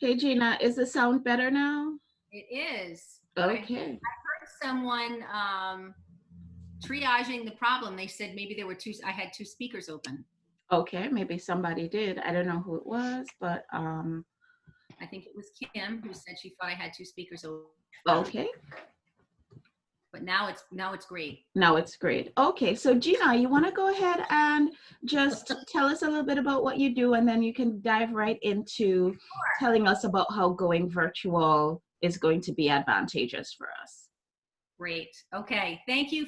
Hey Gina, is the sound better now? It is. I Okay. heard someone triaging the problem. They said maybe there were two. I had two speakers open. Okay, maybe somebody did. I don't know who it was, but I think it was Kim who said she thought I had two speakers open. okay. But now it's great. Now it's great. Okay, so Gina, you want to go ahead and just tell us a little bit about what you do, and then you can dive right into telling us about how going virtual is going to be advantageous for us. Great. Okay. Thank you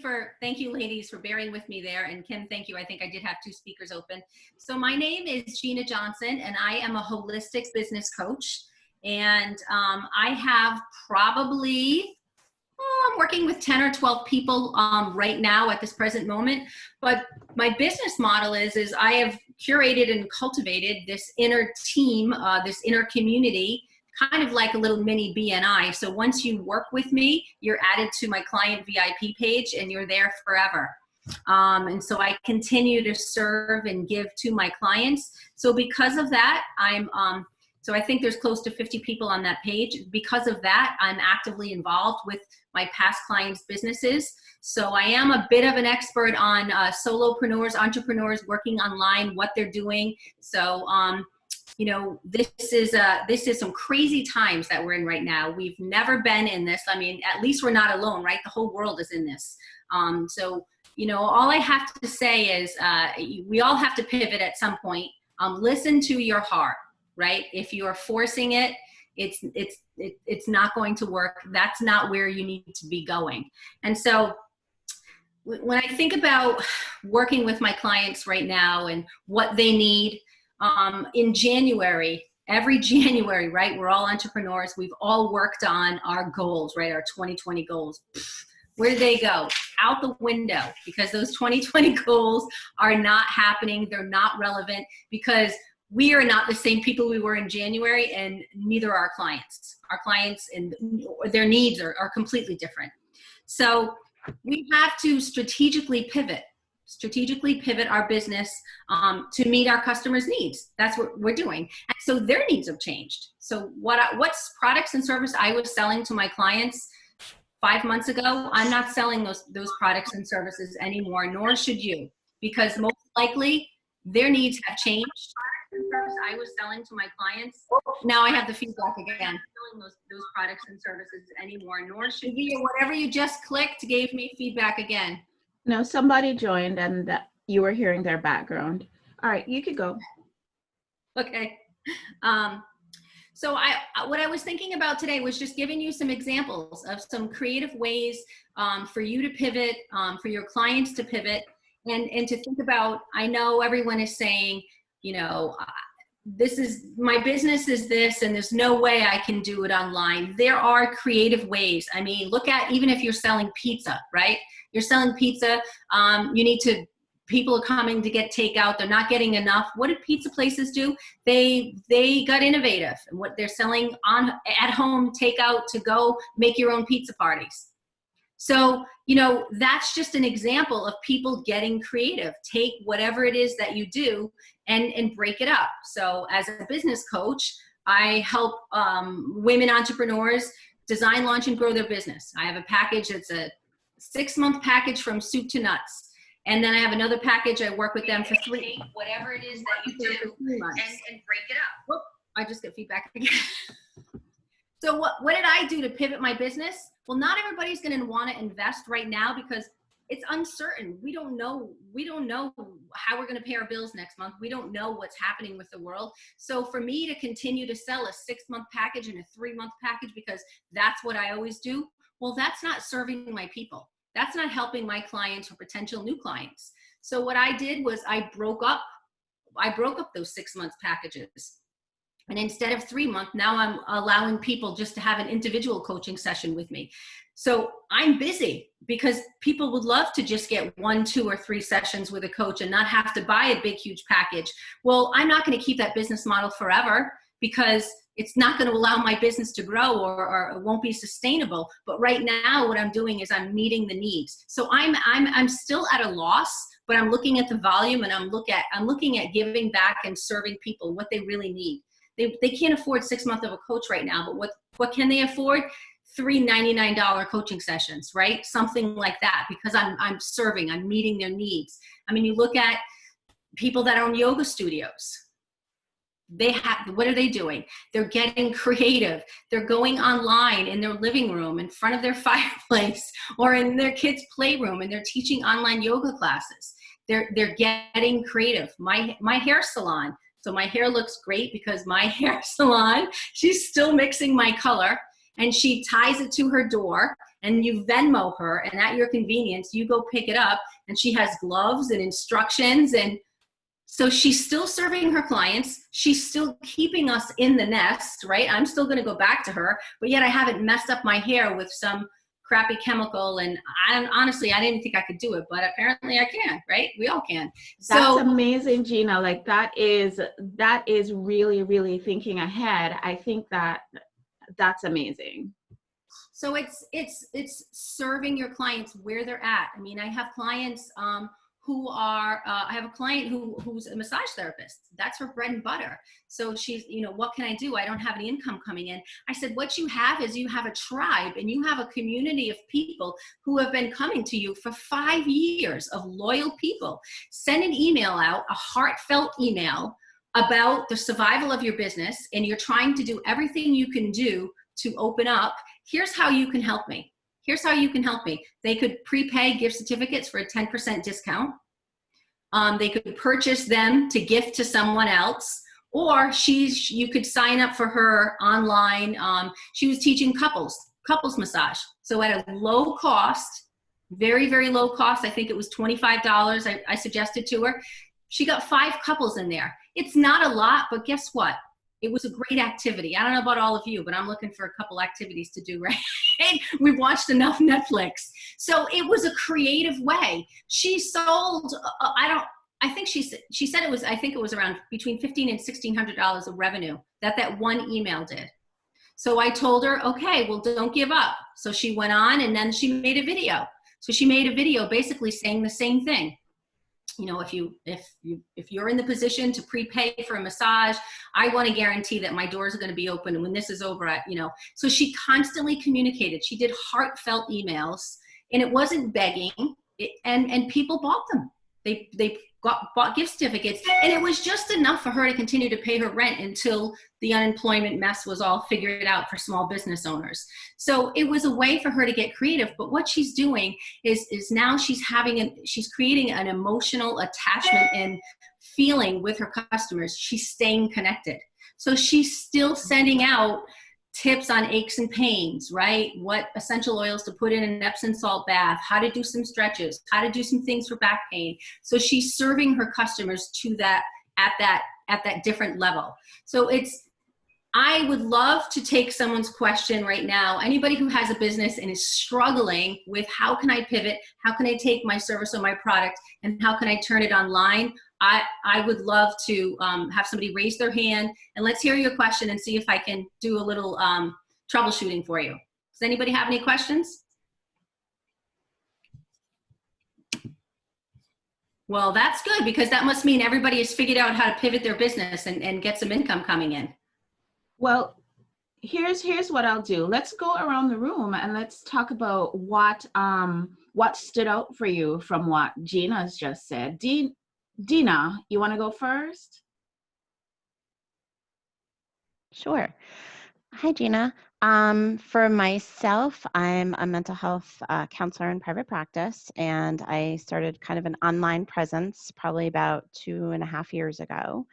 ladies for bearing with me there. And Kim, thank you. I think I did have two speakers open. So my name is Gina Johnson and I am a holistic business coach. And I have probably, I'm working with 10 or 12 people right now at this present moment. But my business model is I have curated and cultivated this inner team, this inner community, kind of like a little mini BNI. So once you work with me, you're added to my client VIP page and you're there forever. And so I continue to serve and give to my clients. So because of that, so I think there's close to 50 people on that page. Because of that, I'm actively involved with my past clients' businesses. So I am a bit of an expert on solopreneurs, entrepreneurs working online, what they're doing. So you know, this is some crazy times that we're in right now. We've never been in this. I mean, at least we're not alone, right? The whole world is in this. So, you know, all I have to say is we all have to pivot at some point. Listen to your heart, right? If you are forcing it, it's not going to work. That's not where you need to be going. And so when I think about working with my clients right now and what they need, in January, every January, right? We're all entrepreneurs. We've all worked on our goals, right? Our 2020 goals. Where did they go? Out the window, because those 2020 goals are not happening. They're not relevant because we are not the same people we were in January, and neither are our clients. Our clients and their needs are completely different. So we have to strategically pivot our business to meet our customers' needs. That's what we're doing. And so their needs have changed. So what's products and service I was selling to my clients 5 months ago, I'm not selling those products and services anymore, nor should you, because most likely their needs have changed. Products and service I was selling to my clients, now I have the feedback again. I'm not selling those products and services anymore, nor should you. Whatever you just clicked gave me feedback again. No, somebody joined and you were hearing their background. All right, you could go. Okay. So what I was thinking about today was just giving you some examples of some creative ways for you to pivot, for your clients to pivot, and to think about, I know everyone is saying, you know, this is, my business is this, and there's no way I can do it online. There are creative ways. I mean, look at, even if you're selling pizza, right? You're selling pizza, people are coming to get takeout. They're not getting enough. What did pizza places do? They got innovative. And what they're selling at home takeout to go make your own pizza parties. So, you know, that's just an example of people getting creative. Take whatever it is that you do and break it up. So as a business coach, I help women entrepreneurs design, launch, and grow their business. I have a package that's a 6-month package from soup to nuts. And then I have another package. I work with them for 3. Whatever it is that you do and break it up. Whoop, I just get feedback again. So what did I do to pivot my business? Well, not everybody's going to want to invest right now because it's uncertain. We don't know how we're going to pay our bills next month. We don't know what's happening with the world. So for me to continue to sell a 6-month package and a 3-month package, because that's what I always do, well, that's not serving my people. That's not helping my clients or potential new clients. So what I did was I broke up those 6-month packages. And instead of 3-month, now I'm allowing people just to have an individual coaching session with me. So I'm busy because people would love to just get 1, 2, or 3 sessions with a coach and not have to buy a big, huge package. Well, I'm not going to keep that business model forever because it's not going to allow my business to grow or it won't be sustainable. But right now, what I'm doing is I'm meeting the needs. So I'm still at a loss, but I'm looking at the volume and I'm looking at giving back and serving people what they really need. They can't afford 6 months of a coach right now, but what can they afford? 3 $99 coaching sessions, right? Something like that, because I'm serving, I'm meeting their needs. I mean, you look at people that own yoga studios. What are they doing? They're getting creative. They're going online in their living room in front of their fireplace or in their kids' playroom, and they're teaching online yoga classes. They're getting creative. My hair salon. So my hair looks great because my hair salon, she's still mixing my color, and she ties it to her door, and you Venmo her, and at your convenience, you go pick it up, and she has gloves and instructions. And so she's still serving her clients. She's still keeping us in the nest, right? I'm still going to go back to her, but yet I haven't messed up my hair with some crappy chemical. And honestly, I didn't think I could do it, but apparently I can, right? We all can. That's amazing, Gina. Like that is really, really thinking ahead. I think that's amazing. So it's serving your clients where they're at. I mean, I have clients who are, I have a client who's a massage therapist. That's her bread and butter. So she's, what can I do? I don't have any income coming in. I said, what you have is you have a tribe, and you have a community of people who have been coming to you for 5 years, of loyal people. Send an email out, a heartfelt email about the survival of your business, and you're trying to do everything you can do to open up. Here's how you can help me. Here's how you can help me. They could prepay gift certificates for a 10% discount. They could purchase them to gift to someone else, or you could sign up for her online. She was teaching couples massage. So at a low cost, very, very low cost, I think it was $25, I suggested to her. She got 5 couples in there. It's not a lot, but guess what? It was a great activity. I don't know about all of you, but I'm looking for a couple activities to do, right? We've watched enough Netflix. So it was a creative way. She sold, I think she said it was, I think it was around between $1,500 and $1,600 of revenue that one email did. So I told her, okay, well, don't give up. So she went on, and then she made a video. So she made a video basically saying the same thing. If you're in the position to prepay for a massage, I want to guarantee that my doors are going to be open, and when this is over, so she constantly communicated. She did heartfelt emails, and it wasn't begging, and people bought them. They bought gift certificates, and it was just enough for her to continue to pay her rent until the unemployment mess was all figured out for small business owners. So it was a way for her to get creative. But what she's doing is now she's creating an emotional attachment and feeling with her customers. She's staying connected. So she's still sending out tips on aches and pains, right? What essential oils to put in an Epsom salt bath, how to do some stretches, how to do some things for back pain. So she's serving her customers to that at that different level. So I would love to take someone's question right now. Anybody who has a business and is struggling with how can I pivot? How can I take my service or my product, and how can I turn it online? I would love to have somebody raise their hand, and let's hear your question and see if I can do a little troubleshooting for you. Does anybody have any questions? Well, that's good, because that must mean everybody has figured out how to pivot their business and get some income coming in. Well, here's what I'll do. Let's go around the room and let's talk about what stood out for you from what Gina's just said. Dina, you want to go first? Sure. Hi, Gina. For myself, I'm a mental health counselor in private practice, and I started kind of an online presence probably about 2.5 years ago.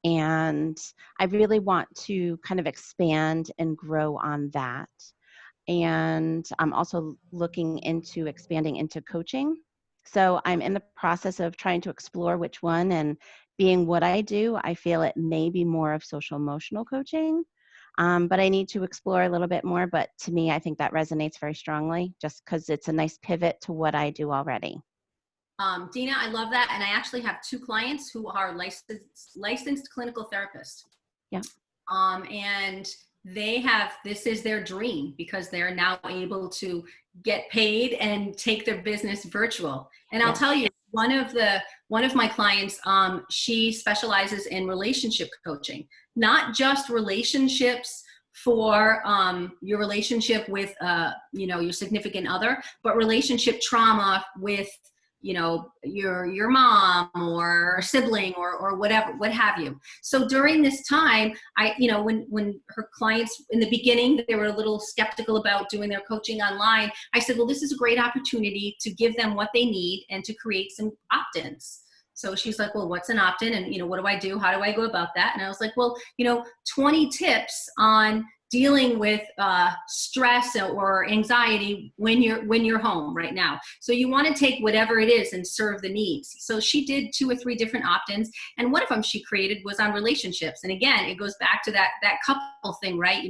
And I really want to kind of expand and grow on that. And I'm also looking into expanding into coaching. So I'm in the process of trying to explore which one, and being what I do, I feel it may be more of social emotional coaching. But I need to explore a little bit more. But to me, I think that resonates very strongly, just because it's a nice pivot to what I do already. Dina, I love that. And I actually have 2 clients who are licensed clinical therapists. Yeah. And this is their dream, because they're now able to get paid and take their business virtual. And I'll tell you, one of my clients, she specializes in relationship coaching, not just relationships for your relationship with your significant other, but relationship trauma with your mom or sibling or whatever, what have you. So during this time, when her clients in the beginning, they were a little skeptical about doing their coaching online, I said, well, this is a great opportunity to give them what they need and to create some opt-ins. So she's like, well, what's an opt-in? And what do I do? How do I go about that? And I was like, well, 20 tips on dealing with stress or anxiety when you're home right now. So you want to take whatever it is and serve the needs. So she did 2 or 3 different opt-ins, and one of them she created was on relationships. And again, it goes back to that couple thing, right?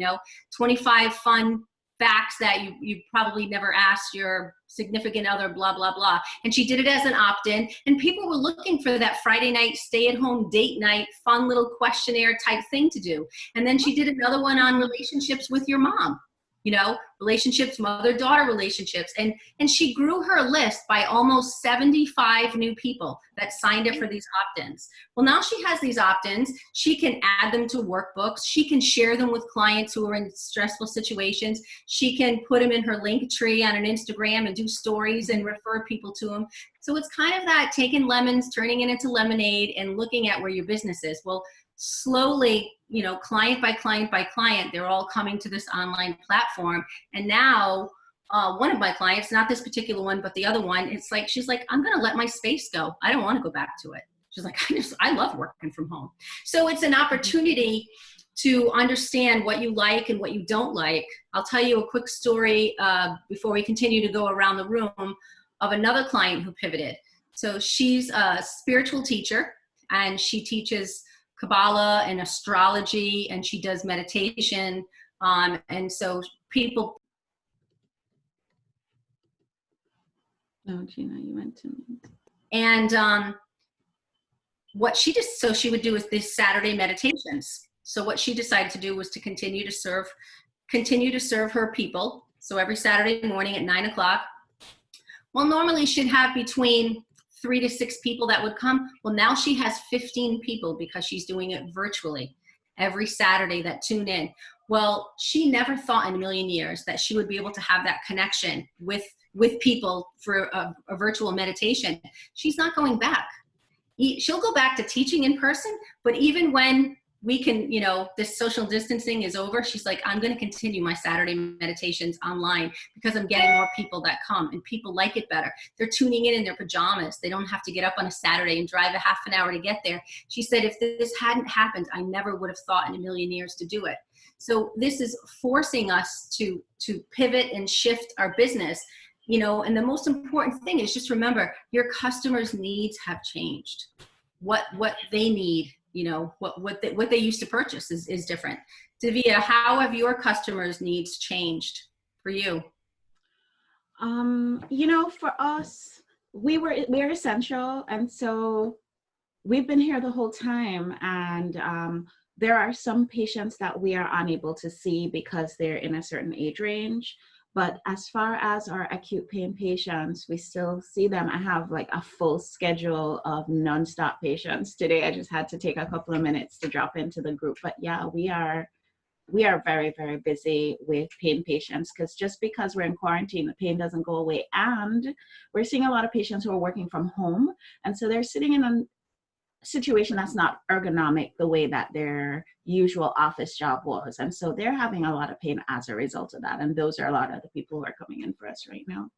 25 fun facts that you probably never asked your significant other, blah, blah, blah. And she did it as an opt-in, and people were looking for that Friday night, stay-at-home date night, fun little questionnaire type thing to do. And then she did another one on relationships with your mom, relationships, mother-daughter relationships. And she grew her list by almost 75 new people that signed up for these opt-ins. Well, now she has these opt-ins. She can add them to workbooks. She can share them with clients who are in stressful situations. She can put them in her link tree on an Instagram and do stories and refer people to them. So it's kind of that taking lemons, turning it into lemonade, and looking at where your business is. Well, slowly, client by client by client, they're all coming to this online platform. And now one of my clients, not this particular one, but the other one, she's like, I'm going to let my space go. I don't want to go back to it. She's like, I love working from home. So it's an opportunity to understand what you like and what you don't like. I'll tell you a quick story before we continue to go around the room of another client who pivoted. So she's a spiritual teacher, and she teaches Kabbalah and astrology, and she does meditation. And so people. Oh, Gina, you went to me. And what she just, so she would do is these Saturday meditations. So what she decided to do was to continue to serve her people. So every Saturday morning at 9 o'clock. Well, normally she'd have between 3 to 6 people that would come. Well, now she has 15 people because she's doing it virtually every Saturday that tune in. Well, she never thought in a million years that she would be able to have that connection with people for a virtual meditation. She's not going back. She'll go back to teaching in person, but even when we can, this social distancing is over, she's like, I'm going to continue my Saturday meditations online because I'm getting more people that come, and people like it better. They're tuning in their pajamas. They don't have to get up on a Saturday and drive a half an hour to get there. She said, if this hadn't happened, I never would have thought in a million years to do it. So this is forcing us to pivot and shift our business, and the most important thing is just remember, your customers' needs have changed. What they need, what they used to purchase is different. Divya, how have your customers' needs changed for you? For us, we're essential, and so we've been here the whole time. And there are some patients that we are unable to see because they're in a certain age range. But as far as our acute pain patients, we still see them. I have like a full schedule of nonstop patients. Today, I just had to take a couple of minutes to drop into the group. But yeah, we are very, very busy with pain patients, because just because we're in quarantine, the pain doesn't go away. And we're seeing a lot of patients who are working from home. And so they're sitting in a situation that's not ergonomic the way that their usual office job was. And so they're having a lot of pain as a result of that. And those are a lot of the people who are coming in for us right now.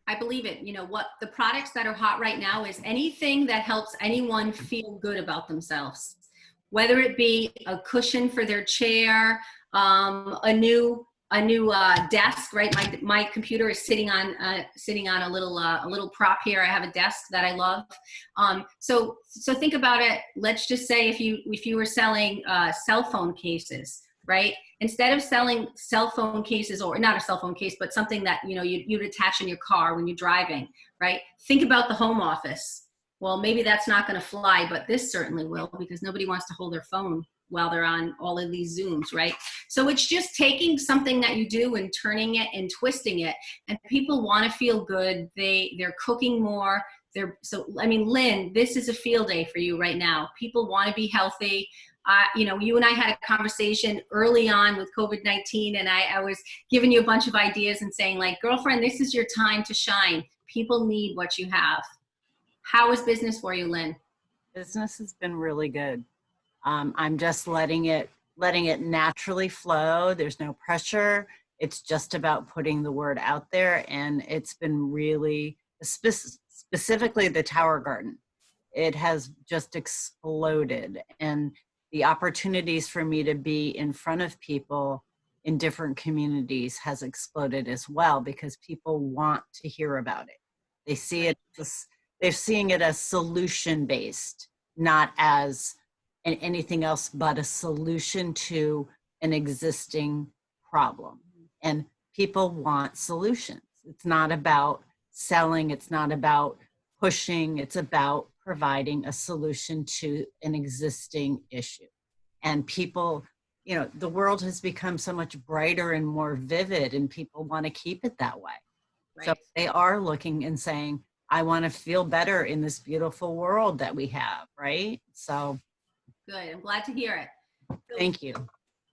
I believe it. What the products that are hot right now is anything that helps anyone feel good about themselves, whether it be a cushion for their chair, a new desk, right? My computer is sitting on a little prop here. I have a desk that I love. So think about it. Let's just say if you were selling cell phone cases, right? Instead of selling cell phone cases, or not a cell phone case, but something that you'd attach in your car when you're driving, right? Think about the home office. Well, maybe that's not going to fly, but this certainly will, because nobody wants to hold their phone while they're on all of these Zooms, right? So it's just taking something that you do and turning it and twisting it. And people want to feel good. They're cooking more. I mean, Lynn, this is a field day for you right now. People want to be healthy. You know, you and I had a conversation early on with COVID-19, and I was giving you a bunch of ideas and saying, like, girlfriend, this is your time to shine. People need what you have. How is business for you, Lynn? Business has been really good. I'm just letting it naturally flow. There's no pressure. It's just about putting the word out there, and it's been really, specifically the Tower Garden. It has just exploded, and the opportunities for me to be in front of people in different communities has exploded as well, because people want to hear about it. They see it, they're seeing it as solution-based, not as anything else but a solution to an existing problem. And people want solutions. It's not about selling, it's not about pushing, it's about providing a solution to an existing issue. And people, you know, the world has become so much brighter and more vivid, and people want to keep it that way. Right. So they are looking and saying, I want to feel better in this beautiful world that we have, right? So good. I'm glad to hear it. So, thank you.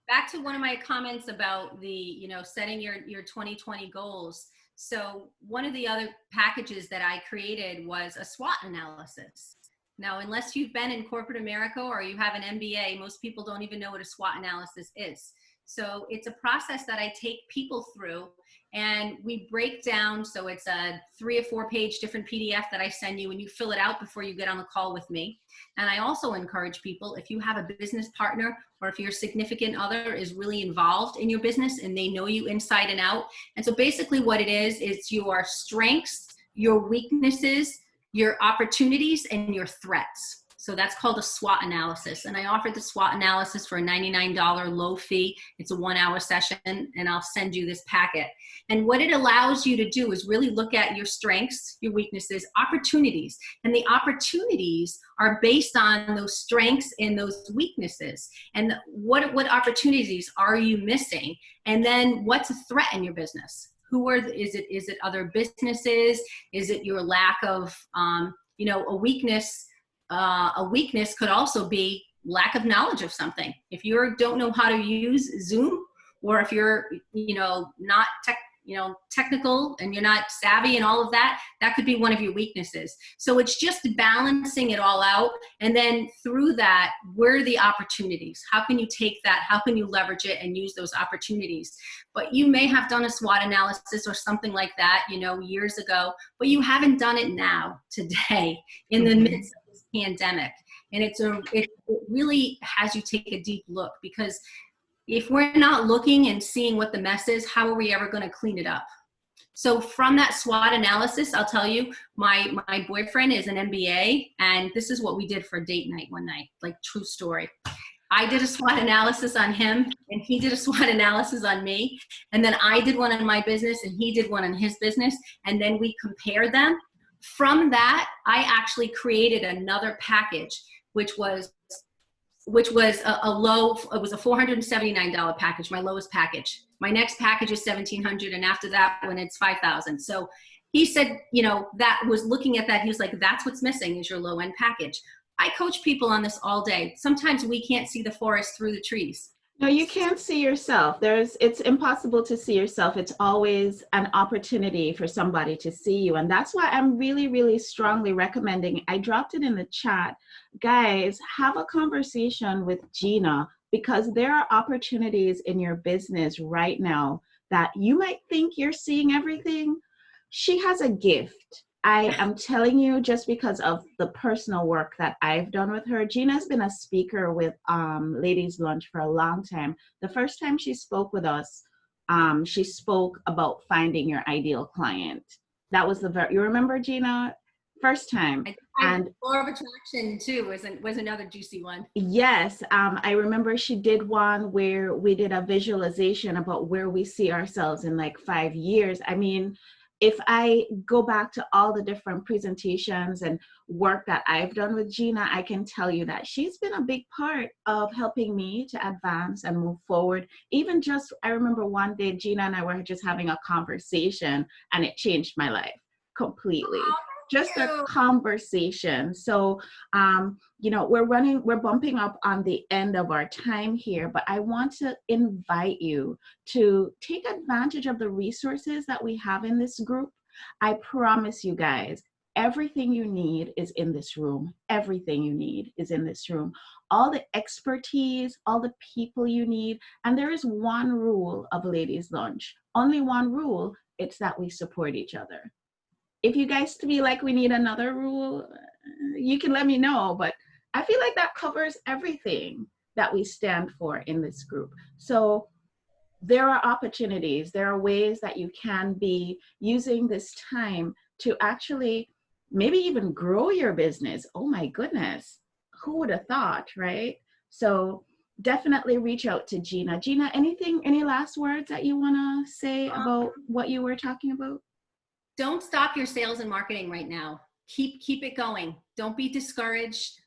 Back to one of my comments about the, you know, setting your 2020 goals. So one of the other packages that I created was a SWOT analysis. Now, unless you've been in corporate America or you have an MBA, most people don't even know what a SWOT analysis is. So it's a process that I take people through, and we break down. So it's a 3 or 4 page different PDF that I send you, and you fill it out before you get on the call with me. And I also encourage people, if you have a business partner or if your significant other is really involved in your business and they know you inside and out. And so basically what it is your strengths, your weaknesses, your opportunities, and your threats. So that's called a SWOT analysis. And I offered the SWOT analysis for a $99 low fee. It's a 1-hour session, and I'll send you this packet. And what it allows you to do is really look at your strengths, your weaknesses, opportunities. And the opportunities are based on those strengths and those weaknesses. And what opportunities are you missing? And then what's a threat in your business? Is it other businesses? Is it your lack of, you know, a weakness? A weakness could also be lack of knowledge of something. If you don't know how to use Zoom, or if you're, you know, not technical and you're not savvy and all of that, that could be one of your weaknesses. So it's just balancing it all out. And then through that, where are the opportunities? How can you take that? How can you leverage it and use those opportunities? But you may have done a SWOT analysis or something like that, you know, years ago, but you haven't done it now, today, in the midst of this pandemic. And it really has you take a deep look, because if we're not looking and seeing what the mess is, how are we ever going to clean it up? So from that SWOT analysis, I'll tell you, my boyfriend is an MBA, and this is what we did for a date night one night, like true story. I did a SWOT analysis on him, and he did a SWOT analysis on me. And then I did one on my business, and he did one on his business. And then we compared them. From that, I actually created another package, which was a $479 package, my lowest package. My next package is $1,700, and after that when it's $5,000. So he said, you know, that was looking at that, he was like, that's what's missing is your low end package. I coach people on this all day. Sometimes we can't see the forest through the trees. No, you can't see yourself. It's impossible to see yourself. It's always an opportunity for somebody to see you. And that's why I'm really, really strongly recommending, I dropped it in the chat, guys, have a conversation with Gina, because there are opportunities in your business right now that you might think you're seeing everything. She has a gift. I am telling you, just because of the personal work that I've done with her. Gina's been a speaker with Ladies Lunch for a long time. The first time she spoke with us, she spoke about finding your ideal client. That was you remember, Gina? First time. And Law of Attraction too was another juicy one. Yes, I remember she did one where we did a visualization about where we see ourselves in like 5 years. I mean, if I go back to all the different presentations and work that I've done with Gina, I can tell you that she's been a big part of helping me to advance and move forward. Even just, I remember one day Gina and I were just having a conversation and it changed my life completely. Just a conversation. So, you know, we're bumping up on the end of our time here, but I want to invite you to take advantage of the resources that we have in this group. I promise you guys, everything you need is in this room. Everything you need is in this room. All the expertise, all the people you need. And there is one rule of Ladies Lunch. Only one rule. It's that we support each other. If you guys feel like we need another rule, you can let me know, but I feel like that covers everything that we stand for in this group. So there are opportunities, there are ways that you can be using this time to actually maybe even grow your business. Oh my goodness, who would have thought, right? So definitely reach out to Gina. Gina, any last words that you want to say about what you were talking about? Don't stop your sales and marketing right now. Keep it going. Don't be discouraged.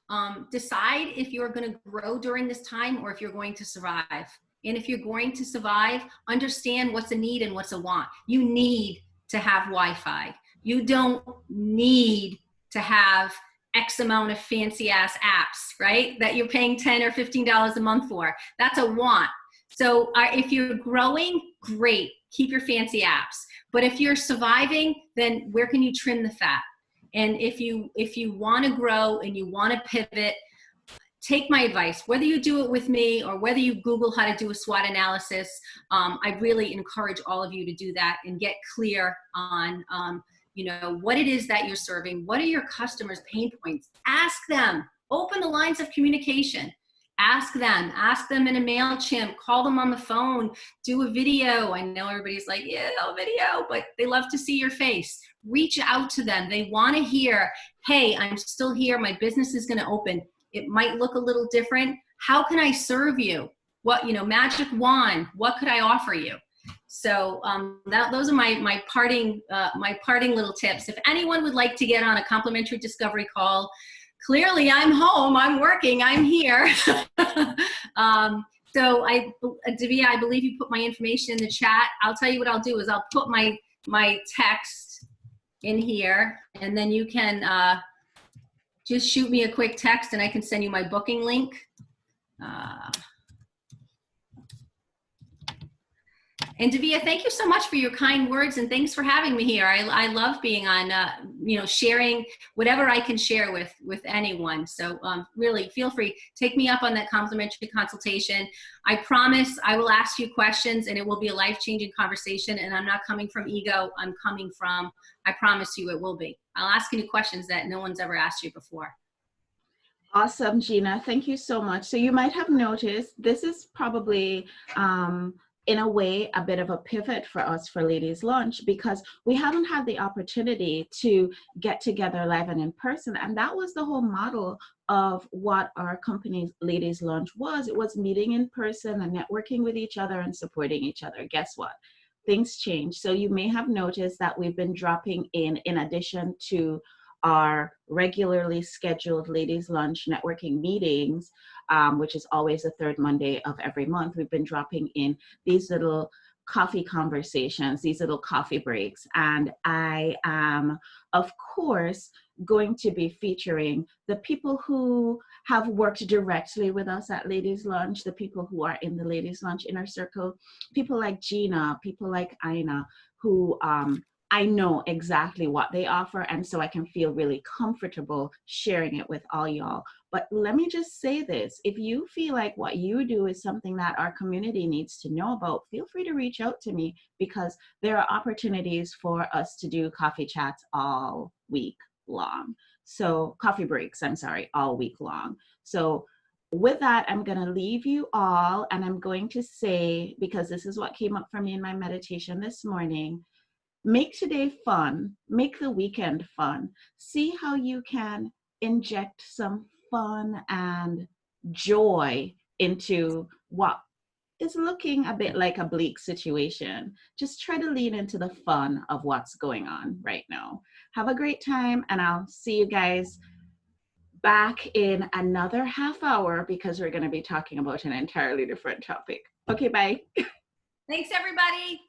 Decide if you're going to grow during this time or if you're going to survive. And if you're going to survive, understand what's a need and what's a want. You need to have Wi-Fi. You don't need to have X amount of fancy ass apps, right? That you're paying $10 or $15 a month for. That's a want. So if you're growing, great. Keep your fancy apps. But if you're surviving, then where can you trim the fat? And if you want to grow and you want to pivot, take my advice. Whether you do it with me or whether you Google how to do a SWOT analysis, I really encourage all of you to do that and get clear on you know, what it is that you're serving. What are your customers' pain points? Ask them. Open the lines of communication. Ask them in a MailChimp, call them on the phone, do a video. I know everybody's like, yeah, no video, but they love to see your face. Reach out to them. They want to hear, hey, I'm still here. My business is going to open. It might look a little different. How can I serve you? What, you know, magic wand, what could I offer you? So those are my parting little tips. If anyone would like to get on a complimentary discovery call, clearly I'm home, I'm working, I'm here. So Davia, I believe you put my information in the chat. I'll tell you what I'll do is I'll put my text in here, and then you can just shoot me a quick text and I can send you my booking link. And Davia, thank you so much for your kind words, and thanks for having me here. I love being on, you know, sharing whatever I can share with anyone. So really feel free, take me up on that complimentary consultation. I promise I will ask you questions and it will be a life-changing conversation, and I'm not coming from ego, I'm coming from, I promise you it will be. I'll ask you questions that no one's ever asked you before. Awesome, Gina. Thank you so much. So you might have noticed this is probably, in a way, a bit of a pivot for us for Ladies Lunch, because we haven't had the opportunity to get together live and in person. And that was the whole model of what our company's Ladies Lunch was. It was meeting in person and networking with each other and supporting each other. Guess what? Things change. So you may have noticed that we've been dropping in addition to our regularly scheduled Ladies Lunch networking meetings, which is always the third Monday of every month. We've been dropping in these little coffee conversations, these little coffee breaks. And I am, of course, going to be featuring the people who have worked directly with us at Ladies Lunch, the people who are in the Ladies Lunch inner circle, people like Gina, people like Aina, who I know exactly what they offer, and so I can feel really comfortable sharing it with all y'all. But let me just say this, if you feel like what you do is something that our community needs to know about, feel free to reach out to me, because there are opportunities for us to do coffee chats all week long. So coffee breaks, I'm sorry, all week long. So with that, I'm going to leave you all, and I'm going to say, because this is what came up for me in my meditation this morning, make today fun, make the weekend fun. See how you can inject some fun and joy into what is looking a bit like a bleak situation, just try to lean into the fun of what's going on right now. Have a great time, and I'll see you guys back in another half hour because we're going to be talking about an entirely different topic. Okay, bye. Thanks, everybody.